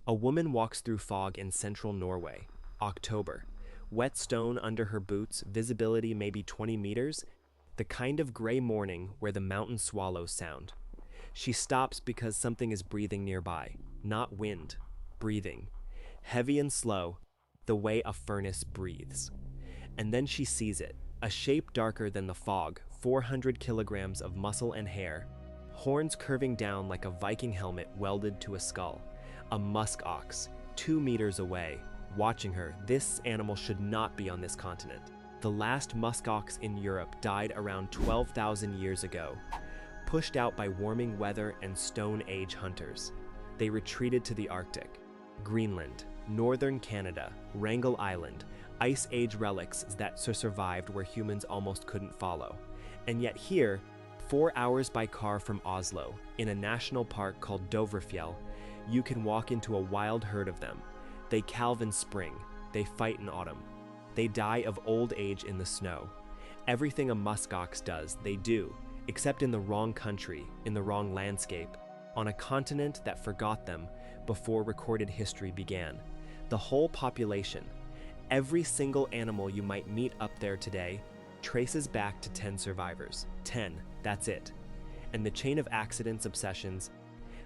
A woman walks through fog in central Norway. October. Wet stone under her boots, visibility maybe 20 meters, the kind of gray morning where the mountain swallows sound. She stops because something is breathing nearby. Not wind, breathing. Heavy and slow, the way a furnace breathes. And then she sees it, a shape darker than the fog, 400 kilograms of muscle and hair, horns curving down like a Viking helmet welded to a skull. A musk ox, 2 meters away, watching her. This animal should not be on this continent. The last musk ox in Europe died around 12,000 years ago, pushed out by warming weather and Stone Age hunters. They retreated to the Arctic. Greenland, northern Canada, Wrangel Island, Ice Age relics that survived where humans almost couldn't follow. And yet here, 4 hours by car from Oslo, in a national park called Dovrefjell, you can walk into a wild herd of them. They calve in spring, they fight in autumn. They die of old age in the snow. Everything a muskox does, they do, except in the wrong country, in the wrong landscape, on a continent that forgot them before recorded history began. The whole population, every single animal you might meet up there today, traces back to 10 survivors. 10, that's it. And the chain of accidents, obsessions,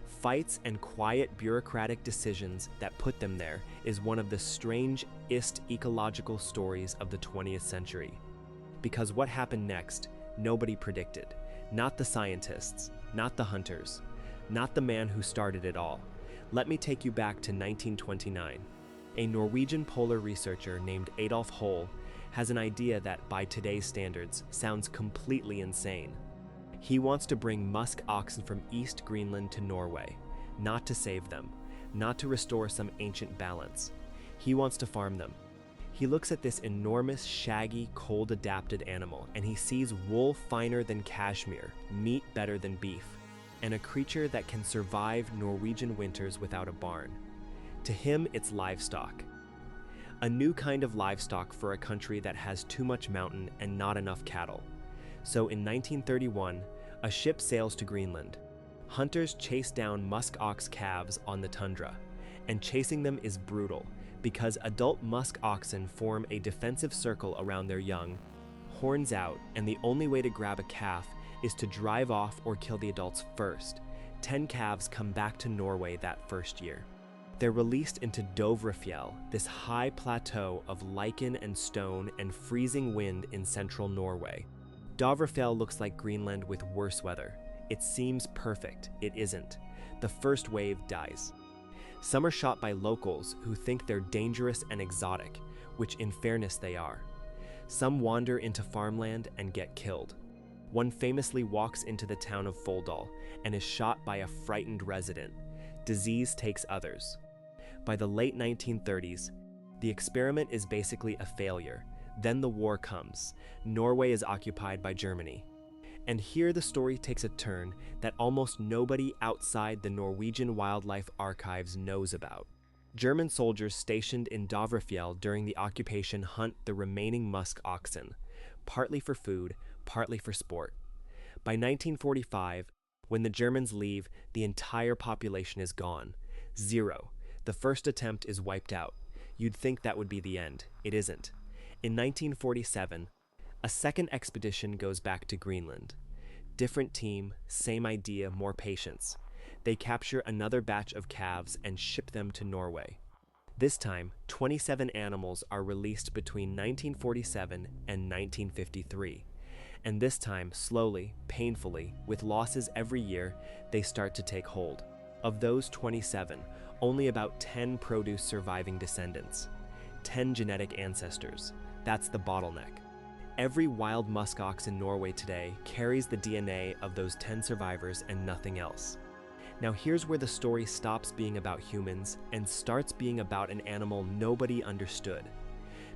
fights, and quiet bureaucratic decisions that put them there is one of the strangest ecological stories of the 20th century. Because what happened next, nobody predicted. Not the scientists, not the hunters, not the man who started it all. Let me take you back to 1929. A Norwegian polar researcher named Adolf Hoel has an idea that, by today's standards, sounds completely insane. He wants to bring musk oxen from East Greenland to Norway, not to save them, not to restore some ancient balance. He wants to farm them. He looks at this enormous, shaggy, cold-adapted animal, and he sees wool finer than cashmere, meat better than beef, and a creature that can survive Norwegian winters without a barn. To him, it's livestock. A new kind of livestock for a country that has too much mountain and not enough cattle. So in 1931, a ship sails to Greenland. Hunters chase down musk ox calves on the tundra, and chasing them is brutal because adult musk oxen form a defensive circle around their young, horns out, and the only way to grab a calf is to drive off or kill the adults first. 10 calves come back to Norway that first year. They're released into Dovrefjell, this high plateau of lichen and stone and freezing wind in central Norway. Dovrefjell looks like Greenland with worse weather. It seems perfect. It isn't. The first wave dies. Some are shot by locals who think they're dangerous and exotic, which in fairness they are. Some wander into farmland and get killed. One famously walks into the town of Folldal and is shot by a frightened resident. Disease takes others. By the late 1930s, the experiment is basically a failure. Then the war comes. Norway is occupied by Germany. And here the story takes a turn that almost nobody outside the Norwegian wildlife archives knows about. German soldiers stationed in Dovrefjell during the occupation hunt the remaining musk oxen, partly for food, partly for sport. By 1945, when the Germans leave, the entire population is gone. Zero. The first attempt is wiped out. You'd think that would be the end. It isn't. In 1947, a second expedition goes back to Greenland. Different team, same idea, more patience. They capture another batch of calves and ship them to Norway. This time, 27 animals are released between 1947 and 1953. And this time, slowly, painfully, with losses every year, they start to take hold. Of those 27, only about 10 produce surviving descendants. 10 genetic ancestors. That's the bottleneck. Every wild musk ox in Norway today carries the DNA of those 10 survivors and nothing else. Now here's where the story stops being about humans and starts being about an animal nobody understood.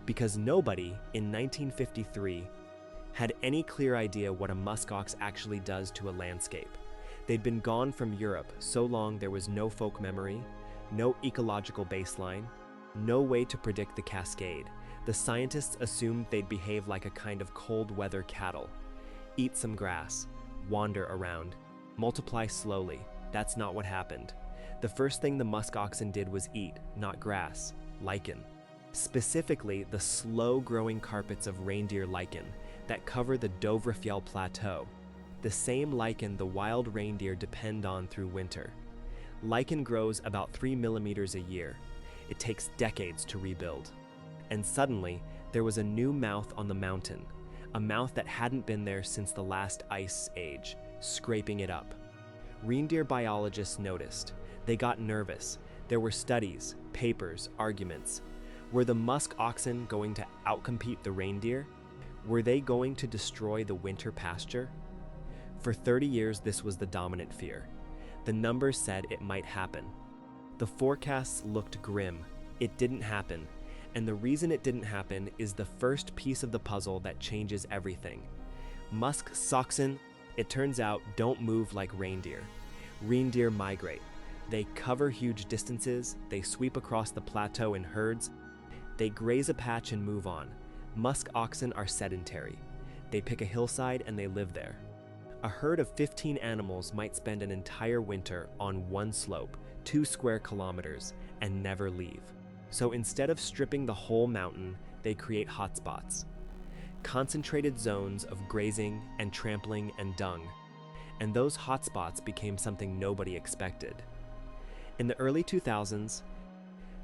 Because nobody, in 1953, had any clear idea what a musk ox actually does to a landscape. They'd been gone from Europe so long there was no folk memory, no ecological baseline, no way to predict the cascade. The scientists assumed they'd behave like a kind of cold weather cattle. Eat some grass, wander around, multiply slowly. That's not what happened. The first thing the musk oxen did was eat, not grass, lichen. Specifically, the slow-growing carpets of reindeer lichen that cover the Dovrefjell Plateau, the same lichen the wild reindeer depend on through winter. Lichen grows about 3 millimeters a year. It takes decades to rebuild. And suddenly, there was a new mouth on the mountain, a mouth that hadn't been there since the last ice age, scraping it up. Reindeer biologists noticed. They got nervous. There were studies, papers, arguments. Were the musk oxen going to outcompete the reindeer? Were they going to destroy the winter pasture? For 30 years, this was the dominant fear. The numbers said it might happen. The forecasts looked grim. It didn't happen. And the reason it didn't happen is the first piece of the puzzle that changes everything. Musk Oxen, it turns out, don't move like reindeer. Reindeer migrate. They cover huge distances, they sweep across the plateau in herds, they graze a patch and move on. Musk oxen are sedentary. They pick a hillside and they live there. A herd of 15 animals might spend an entire winter on one slope, 2 square kilometers, and never leave. So instead of stripping the whole mountain, they create hotspots. Concentrated zones of grazing and trampling and dung. And those hotspots became something nobody expected. In the early 2000s,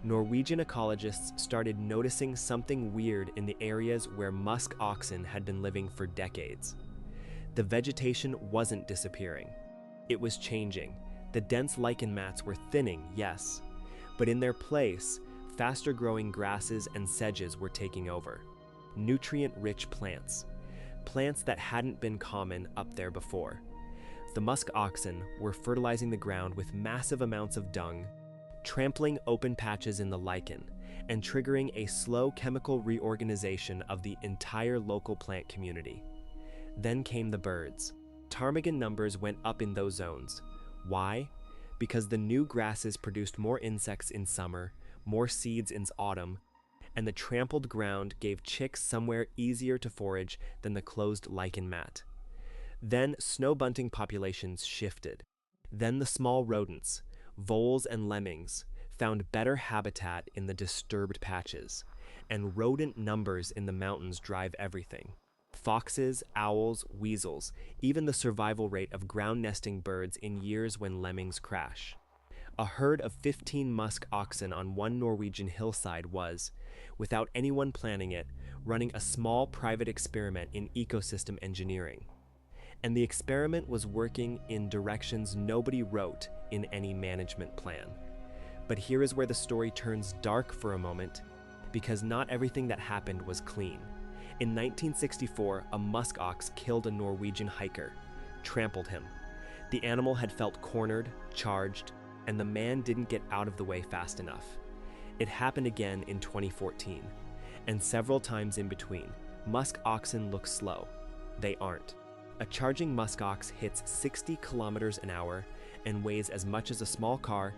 Norwegian ecologists started noticing something weird in the areas where musk oxen had been living for decades. The vegetation wasn't disappearing. It was changing. The dense lichen mats were thinning, yes, but in their place, faster-growing grasses and sedges were taking over. Nutrient-rich plants. Plants that hadn't been common up there before. The musk oxen were fertilizing the ground with massive amounts of dung, trampling open patches in the lichen, and triggering a slow chemical reorganization of the entire local plant community. Then came the birds. Ptarmigan numbers went up in those zones. Why? Because the new grasses produced more insects in summer, more seeds in autumn, and the trampled ground gave chicks somewhere easier to forage than the closed lichen mat. Then snow bunting populations shifted. Then the small rodents, voles and lemmings, found better habitat in the disturbed patches, and rodent numbers in the mountains drive everything. Foxes, owls, weasels, even the survival rate of ground-nesting birds in years when lemmings crash. A herd of 15 musk oxen on one Norwegian hillside was, without anyone planning it, running a small private experiment in ecosystem engineering. And the experiment was working in directions nobody wrote in any management plan. But here is where the story turns dark for a moment, because not everything that happened was clean. In 1964, a musk ox killed a Norwegian hiker, trampled him. The animal had felt cornered, charged, and the man didn't get out of the way fast enough. It happened again in 2014, and several times in between. Musk oxen look slow. They aren't. A charging musk ox hits 60 kilometers an hour and weighs as much as a small car,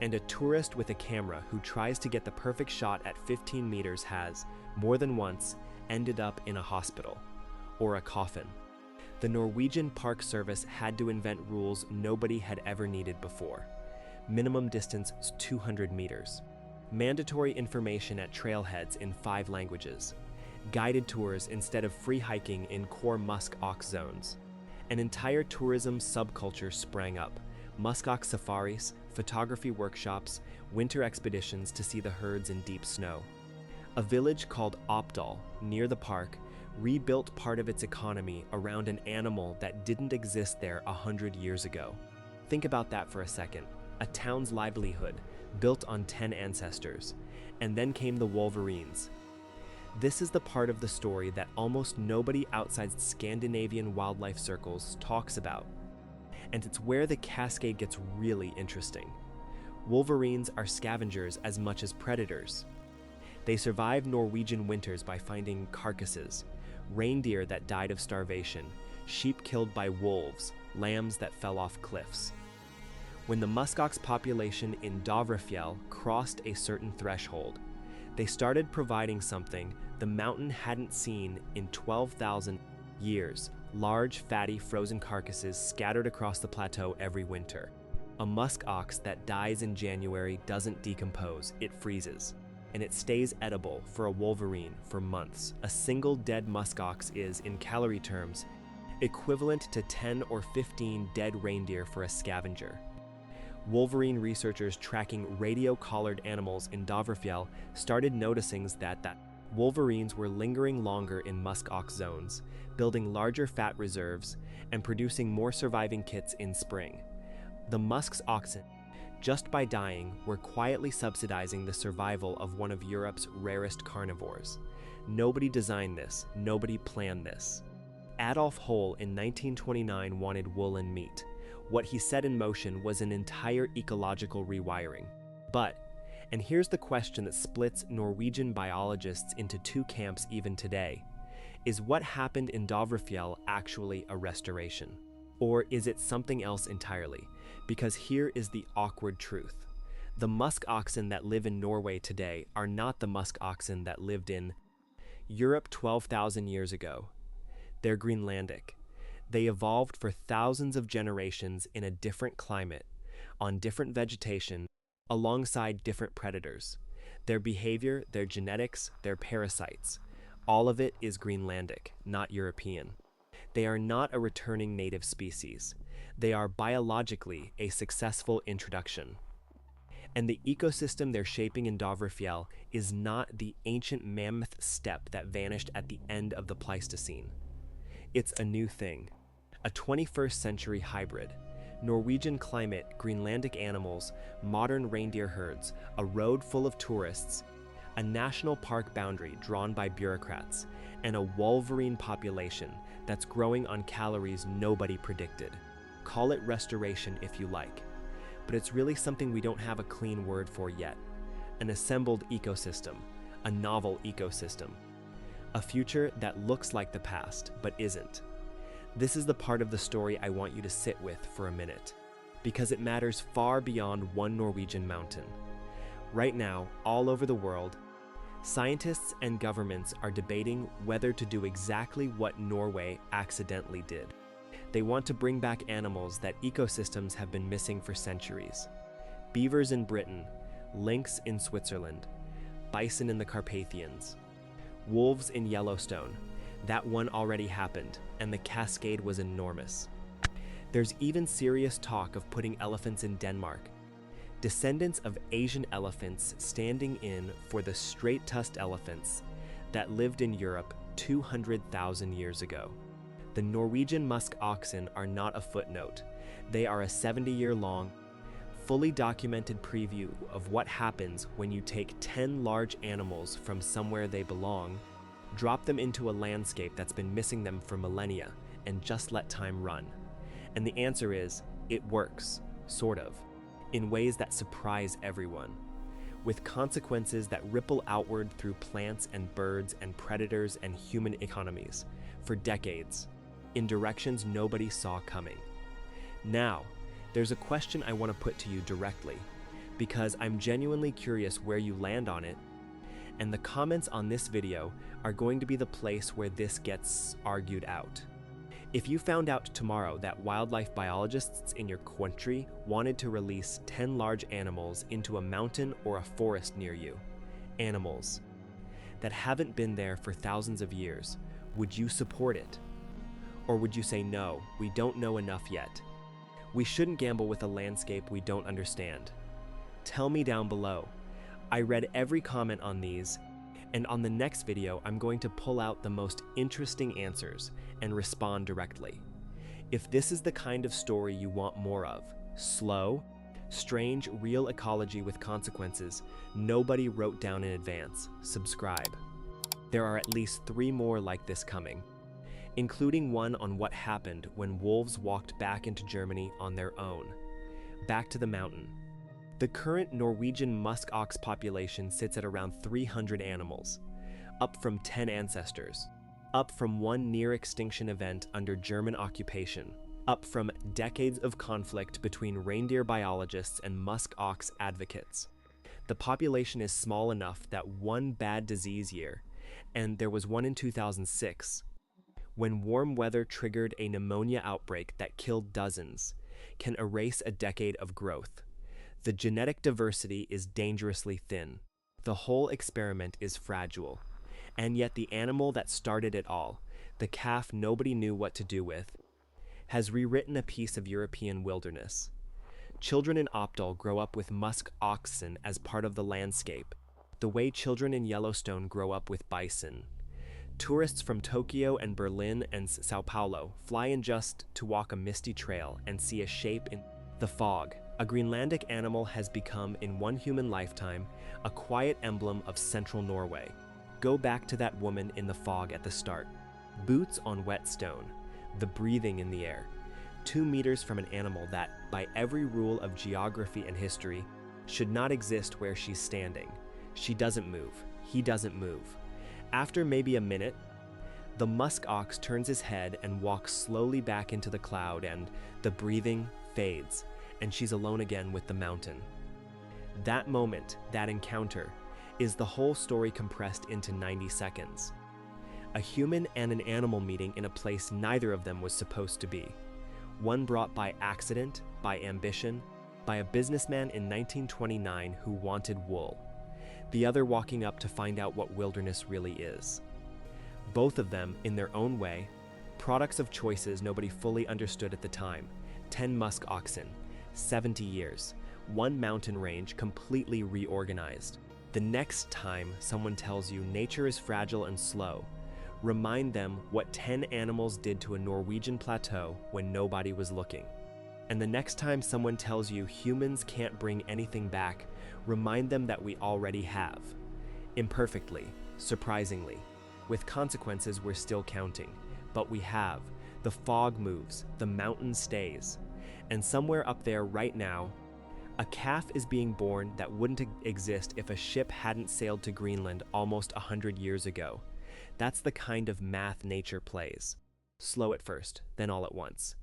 and a tourist with a camera who tries to get the perfect shot at 15 meters has, more than once, ended up in a hospital or a coffin. The Norwegian Park Service had to invent rules nobody had ever needed before. Minimum distance is 200 meters. Mandatory information at trailheads in 5 languages. Guided tours instead of free hiking in core musk ox zones. An entire tourism subculture sprang up. Musk ox safaris, photography workshops, winter expeditions to see the herds in deep snow. A village called Oppdal, near the park, rebuilt part of its economy around an animal that didn't exist there 100 years ago. Think about that for a second. A town's livelihood, built on 10 ancestors. And then came the Wolverines. This is the part of the story that almost nobody outside Scandinavian wildlife circles talks about. And it's where the cascade gets really interesting. Wolverines are scavengers as much as predators. They survive Norwegian winters by finding carcasses, reindeer that died of starvation, sheep killed by wolves, lambs that fell off cliffs. When the muskox population in Dovrefjell crossed a certain threshold, they started providing something the mountain hadn't seen in 12,000 years: large, fatty, frozen carcasses scattered across the plateau every winter. A musk ox that dies in January doesn't decompose, it freezes. And it stays edible for a wolverine for months. A single dead musk ox is, in calorie terms, equivalent to 10 or 15 dead reindeer for a scavenger. Wolverine researchers tracking radio-collared animals in Dovrefjell started noticing that wolverines were lingering longer in musk ox zones, building larger fat reserves, and producing more surviving kits in spring. The Musk Oxen, just by dying, were quietly subsidizing the survival of one of Europe's rarest carnivores. Nobody designed this, nobody planned this. Adolf Hohl in 1929 wanted wool and meat. What he set in motion was an entire ecological rewiring. But, and here's the question that splits Norwegian biologists into two camps even today, is what happened in Dovrefjell actually a restoration? Or is it something else entirely? Because here is the awkward truth. The musk oxen that live in Norway today are not the musk oxen that lived in Europe 12,000 years ago. They're Greenlandic. They evolved for thousands of generations in a different climate, on different vegetation, alongside different predators. Their behavior, their genetics, their parasites, all of it is Greenlandic, not European. They are not a returning native species. They are biologically a successful introduction. And the ecosystem they're shaping in Dovrefjell is not the ancient mammoth steppe that vanished at the end of the Pleistocene. It's a new thing, a 21st century hybrid. Norwegian climate, Greenlandic animals, modern reindeer herds, a road full of tourists, a national park boundary drawn by bureaucrats, and a wolverine population that's growing on calories nobody predicted. Call it restoration if you like, but it's really something we don't have a clean word for yet. An assembled ecosystem, a novel ecosystem. A future that looks like the past, but isn't. This is the part of the story I want you to sit with for a minute, because it matters far beyond one Norwegian mountain. Right now, all over the world, scientists and governments are debating whether to do exactly what Norway accidentally did. They want to bring back animals that ecosystems have been missing for centuries. Beavers in Britain, lynx in Switzerland, bison in the Carpathians, wolves in Yellowstone. That one already happened, and the cascade was enormous. There's even serious talk of putting elephants in Denmark. Descendants of Asian elephants standing in for the straight-tusked elephants that lived in Europe 200,000 years ago. The Norwegian musk oxen are not a footnote. They are a 70-year-long, fully documented preview of what happens when you take 10 large animals from somewhere they belong, drop them into a landscape that's been missing them for millennia, and just let time run. And the answer is, it works, sort of, in ways that surprise everyone, with consequences that ripple outward through plants and birds and predators and human economies for decades, in directions nobody saw coming. Now, there's a question I want to put to you directly, because I'm genuinely curious where you land on it, and the comments on this video are going to be the place where this gets argued out. If you found out tomorrow that wildlife biologists in your country wanted to release 10 large animals into a mountain or a forest near you, animals that haven't been there for thousands of years, would you support it? Or would you say, no, we don't know enough yet? We shouldn't gamble with a landscape we don't understand. Tell me down below. I read every comment on these, and on the next video, I'm going to pull out the most interesting answers and respond directly. If this is the kind of story you want more of, slow, strange, real ecology with consequences nobody wrote down in advance, subscribe. There are at least 3 more like this coming, including one on what happened when wolves walked back into Germany on their own, back to the mountain. The current Norwegian musk ox population sits at around 300 animals, up from 10 ancestors, up from one near-extinction event under German occupation, up from decades of conflict between reindeer biologists and musk ox advocates. The population is small enough that one bad disease year, and there was one in 2006, when warm weather triggered a pneumonia outbreak that killed dozens, can erase a decade of growth. The genetic diversity is dangerously thin. The whole experiment is fragile. And yet the animal that started it all, the calf nobody knew what to do with, has rewritten a piece of European wilderness. Children in Opdal grow up with musk oxen as part of the landscape, the way children in Yellowstone grow up with bison. Tourists from Tokyo and Berlin and Sao Paulo fly in just to walk a misty trail and see a shape in the fog. A Greenlandic animal has become, in one human lifetime, a quiet emblem of central Norway. Go back to that woman in the fog at the start. Boots on wet stone, the breathing in the air. 2 meters from an animal that, by every rule of geography and history, should not exist where she's standing. She doesn't move. He doesn't move. After maybe a minute, the musk ox turns his head and walks slowly back into the cloud, and the breathing fades, and she's alone again with the mountain. That moment, that encounter, is the whole story compressed into 90 seconds. A human and an animal meeting in a place neither of them was supposed to be. One brought by accident, by ambition, by a businessman in 1929 who wanted wool. The other walking up to find out what wilderness really is. Both of them, in their own way, products of choices nobody fully understood at the time. 10 musk oxen, 70 years, one mountain range completely reorganized. The next time someone tells you nature is fragile and slow, remind them what 10 animals did to a Norwegian plateau when nobody was looking. And the next time someone tells you humans can't bring anything back, remind them that we already have. Imperfectly, surprisingly, with consequences we're still counting, but we have. The fog moves, the mountain stays, and somewhere up there right now, a calf is being born that wouldn't exist if a ship hadn't sailed to Greenland almost 100 years ago. That's the kind of math nature plays. Slow at first, then all at once.